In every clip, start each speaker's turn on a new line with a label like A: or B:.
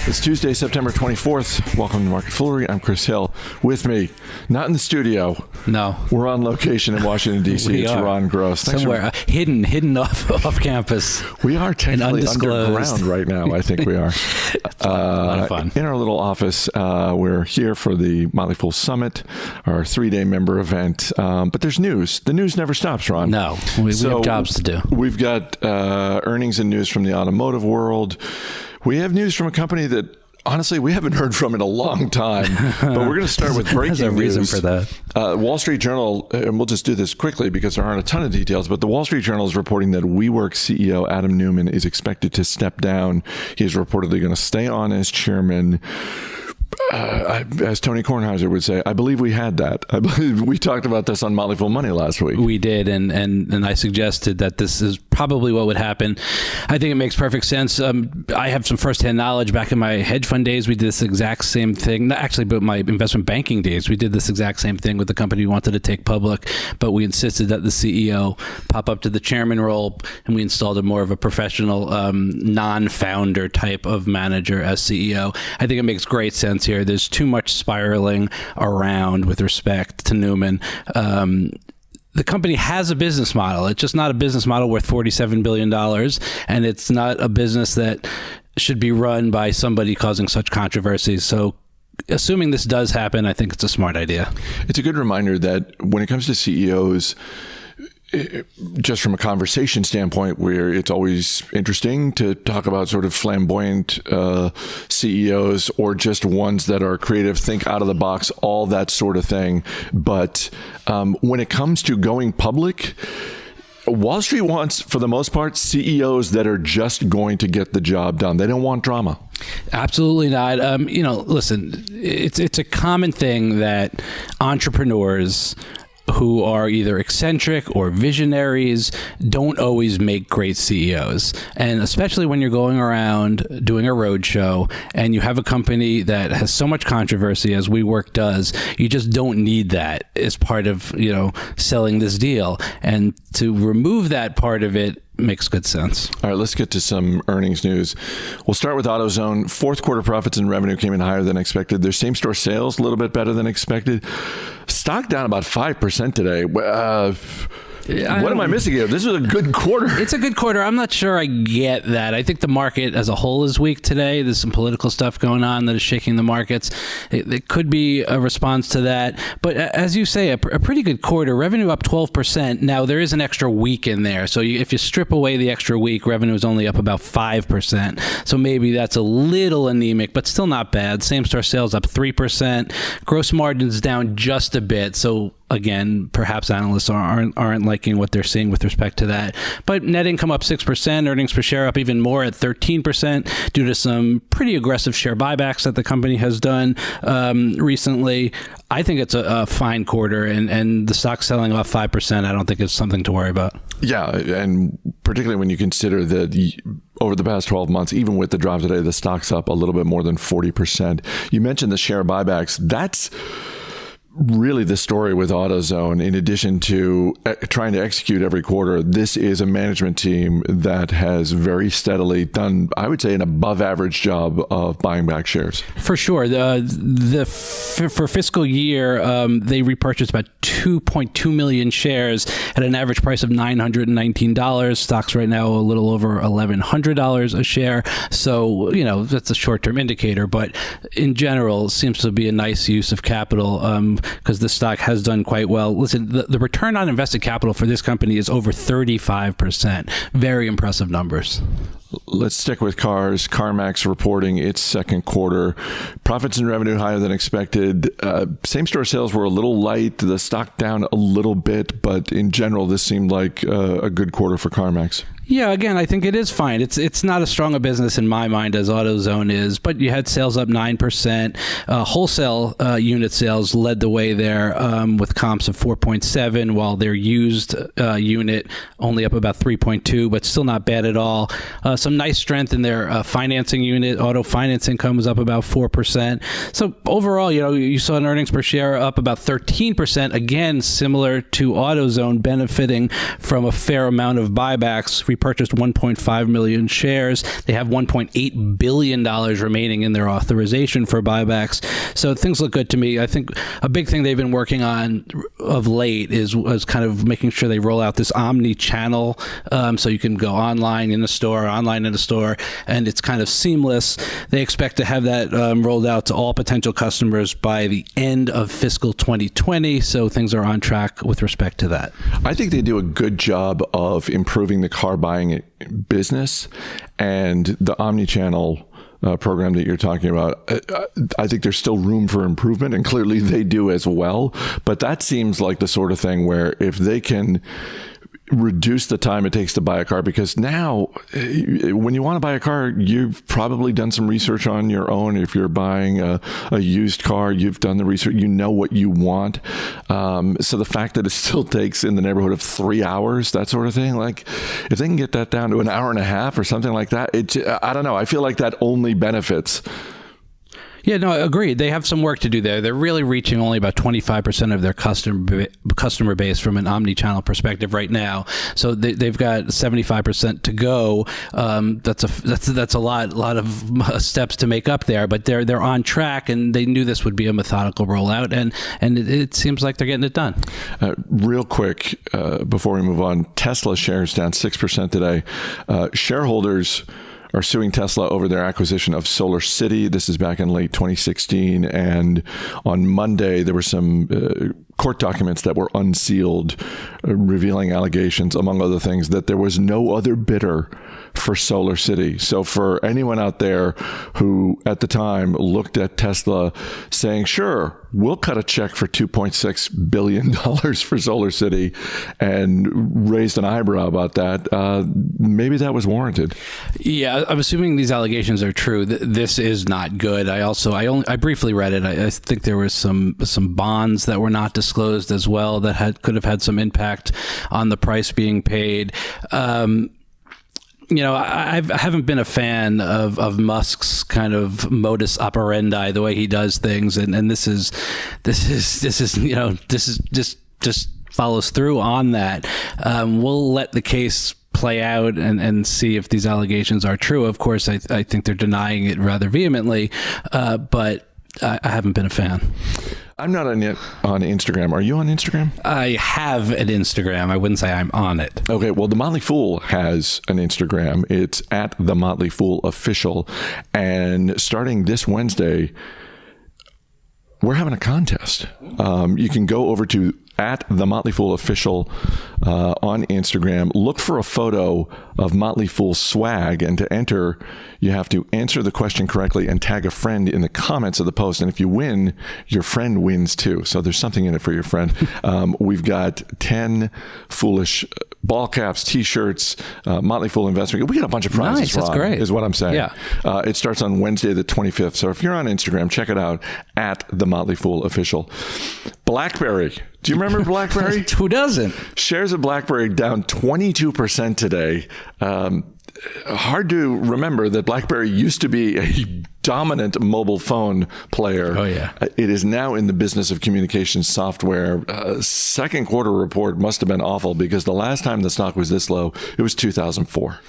A: It's Tuesday, September 24th. Welcome to MarketFoolery. I'm Chris Hill. With me, not in the studio.
B: No.
A: We're on location in Washington, D.C. It's Ron Gross.
B: Somewhere hidden off campus.
A: We are technically underground right now. I think we are.
B: A lot of fun.
A: In our little office. We're here for the Motley Fool Summit, our 3-day member event. But there's news. The news never stops, Ron.
B: No. We have jobs to do. We've
A: got earnings and news from the automotive world. We have news from a company that, honestly, we haven't heard from in a long time. But we're going to start with breaking news.
B: There's a reason for that.
A: Wall Street Journal, and we'll just do this quickly because there aren't a ton of details, but the Wall Street Journal is reporting that WeWork CEO Adam Neumann is expected to step down. He is reportedly going to stay on as chairman. As Tony Kornheiser would say, I believe we had that. I believe we talked about this on Motley Fool Money last week.
B: We did, and I suggested that this is probably what would happen. I think it makes perfect sense. I have some firsthand knowledge. Back in my hedge fund days, we did this exact same thing. Not actually, but my investment banking days, we did this exact same thing with the company we wanted to take public, but we insisted that the CEO pop up to the chairman role, and we installed a more of a professional, non-founder type of manager as CEO. I think it makes great sense here. There's too much spiraling around with respect to Neumann. The company has a business model. It's just not a business model worth $47 billion, and it's not a business that should be run by somebody causing such controversy. So assuming this does happen, I think it's a smart idea.
A: It's a good reminder that when it comes to CEOs, just from a conversation standpoint, where it's always interesting to talk about sort of flamboyant CEOs or just ones that are creative, think out of the box, all that sort of thing. But when it comes to going public, Wall Street wants, for the most part, CEOs that are just going to get the job done. They don't want drama.
B: Absolutely not. Listen, it's a common thing that entrepreneurs who are either eccentric or visionaries don't always make great CEOs. And especially when you're going around doing a roadshow and you have a company that has so much controversy as WeWork does, you just don't need that as part of, selling this deal. And to remove that part of it makes good sense.
A: All right, let's get to some earnings news. We'll start with AutoZone. Fourth quarter profits and revenue came in higher than expected. Their same-store sales a little bit better than expected. Stock down about 5% today. What am I missing here? This was a good quarter.
B: It's a good quarter. I'm not sure I get that. I think the market as a whole is weak today. There's some political stuff going on that is shaking the markets. It could be a response to that. But as you say, a pretty good quarter. Revenue up 12%. Now, there is an extra week in there. So if you strip away the extra week, revenue is only up about 5%. So maybe that's a little anemic, but still not bad. Same-store sales up 3%. Gross margins down just a bit. So again, perhaps analysts aren't liking what they're seeing with respect to that. But net income up 6%, earnings per share up even more at 13% due to some pretty aggressive share buybacks that the company has done recently. I think it's a fine quarter, and the stock selling off 5%, I don't think it's something to worry about. Yeah,
A: and particularly when you consider that over the past 12 months, even with the drop today, the stock's up a little bit more than 40%. You mentioned the share buybacks. That's really the story with AutoZone. In addition to trying to execute every quarter, this is a management team that has very steadily done, I would say, an above average job of buying back shares.
B: For sure. For fiscal year, they repurchased about 2.2 million shares at an average price of $919. Stocks right now a little over $1,100 a share. So, that's a short-term indicator, but in general, it seems to be a nice use of capital because the stock has done quite well. Listen, the return on invested capital for this company is over 35%. Very impressive numbers.
A: Let's stick with cars. CarMax reporting its second quarter. Profits and revenue higher than expected. Same-store sales were a little light. The stock down a little bit, but in general, this seemed like a good quarter for CarMax.
B: Yeah, again, I think it is fine. It's not as strong a business in my mind as AutoZone is, but you had sales up 9%. Wholesale unit sales led the way there with comps of 4.7, while their used unit only up about 3.2, but still not bad at all. Some nice strength in their financing unit. Auto finance income was up about 4%. So overall, you saw an earnings per share up about 13%. Again, similar to AutoZone, benefiting from a fair amount of buybacks. purchased 1.5 million shares. They have $1.8 billion remaining in their authorization for buybacks. So things look good to me. I think a big thing they've been working on of late is kind of making sure they roll out this omni-channel, so you can go online in a store, and it's kind of seamless. They expect to have that rolled out to all potential customers by the end of fiscal 2020. So things are on track with respect to that.
A: I think they do a good job of improving the car buying business, and the omni-channel program that you're talking about, I think there's still room for improvement, and clearly they do as well. But that seems like the sort of thing where if they can reduce the time it takes to buy a car, because now when you want to buy a car, you've probably done some research on your own. If you're buying a used car, you've done the research, you know what you want. So the fact that it still takes in the neighborhood of 3 hours, that sort of thing, like if they can get that down to an hour and a half or something like that, I don't know. I feel like that only benefits.
B: Yeah, no, agreed. They have some work to do there. They're really reaching only about 25% of their customer base from an omni-channel perspective right now. So they've got 75% to go. That's a lot of steps to make up there, but they're on track, and they knew this would be a methodical rollout, and it seems like they're getting it done.
A: Real quick, before we move on, Tesla shares down 6% today. Shareholders are suing Tesla over their acquisition of SolarCity. This is back in late 2016. And on Monday, there were some court documents that were unsealed, revealing allegations, among other things, that there was no other bidder for SolarCity. So for anyone out there who at the time looked at Tesla saying, sure, we'll cut a check for $2.6 billion for SolarCity, and raised an eyebrow about that, maybe that was warranted.
B: Yeah, I'm assuming these allegations are true. This is not good. I briefly read it. I think there was some bonds that were not disclosed as well that could have had some impact on the price being paid. I haven't been a fan of Musk's kind of modus operandi, the way he does things, and this just follows through on that. We'll let the case play out and see if these allegations are true. Of course, I think they're denying it rather vehemently, but I haven't been a fan.
A: I'm not on Instagram. Are you on Instagram?
B: I have an Instagram. I wouldn't say I'm on it.
A: Okay, well, The Motley Fool has an Instagram. It's at The Motley Fool Official. And starting this Wednesday, we're having a contest. You can go over to at The Motley Fool Official on Instagram. Look for a photo of Motley Fool swag, and to enter, you have to answer the question correctly and tag a friend in the comments of the post. And if you win, your friend wins too. So there's something in it for your friend. We've got 10 foolish ball caps, T-shirts, Motley Fool investment. We got a bunch of prizes.
B: Nice, that's great.
A: Is what I'm saying.
B: Yeah.
A: It starts on Wednesday the 25th. So if you're on Instagram, check it out at The Motley Fool Official. BlackBerry. Do you remember BlackBerry?
B: Who doesn't?
A: Shares of BlackBerry down 22% today. Hard to remember that BlackBerry used to be a dominant mobile phone player.
B: Oh, yeah.
A: It is now in the business of communications software. Second quarter report must have been awful, because the last time the stock was this low, it was 2004.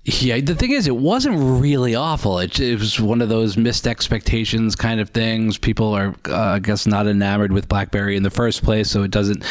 B: Yeah, the thing is, it wasn't really awful. It was one of those missed expectations kind of things. People are, I guess, not enamored with BlackBerry in the first place, so it doesn't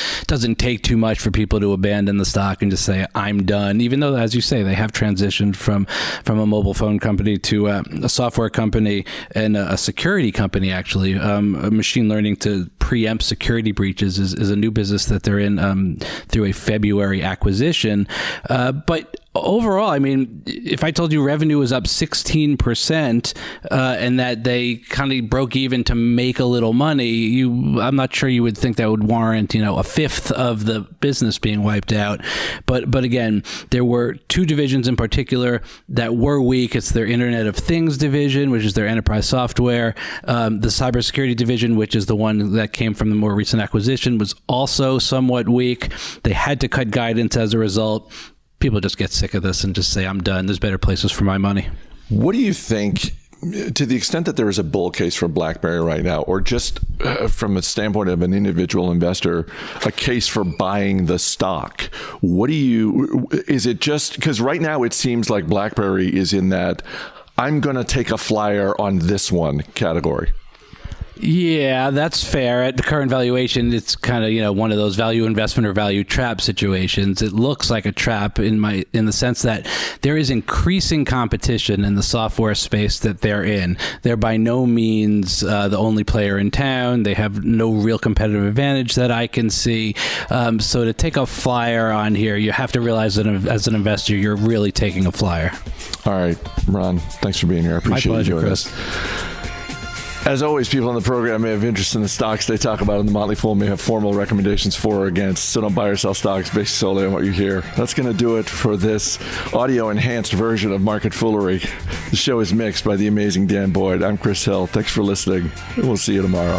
B: take too much for people to abandon the stock and just say, I'm done. Even though, as you say, they have transitioned from a mobile phone company to a software company and a security company, actually. Machine learning to preempt security breaches is a new business that they're in through a February acquisition. But overall, I mean, if I told you revenue was up 16% and that they kind of broke even to make a little money, I'm not sure you would think that would warrant, a fifth of the business being wiped out. But again, there were two divisions in particular that were weak. It's their Internet of Things division, which is their enterprise software. The cybersecurity division, which is the one that came from the more recent acquisition, was also somewhat weak. They had to cut guidance as a result. People just get sick of this and just say, I'm done. There's better places for my money.
A: What do you think to the extent that there is a bull case for BlackBerry right now, or just from a standpoint of an individual investor, a case for buying the stock, is it just because right now it seems like BlackBerry is in that I'm going to take a flyer on this one category?
B: Yeah, that's fair. At the current valuation, it's kind of, one of those value investment or value trap situations. It looks like a trap in the sense that there is increasing competition in the software space that they're in. They're by no means the only player in town. They have no real competitive advantage that I can see. So to take a flyer on here, you have to realize that as an investor, you're really taking a flyer.
A: All right, Ron, thanks for being here. I appreciate you joining us. As always, people on the program may have interest in the stocks they talk about in the Motley Fool, may have formal recommendations for or against, so don't buy or sell stocks based solely on what you hear. That's going to do it for this audio-enhanced version of Market Foolery. The show is mixed by the amazing Dan Boyd. I'm Chris Hill. Thanks for listening. We'll see you tomorrow.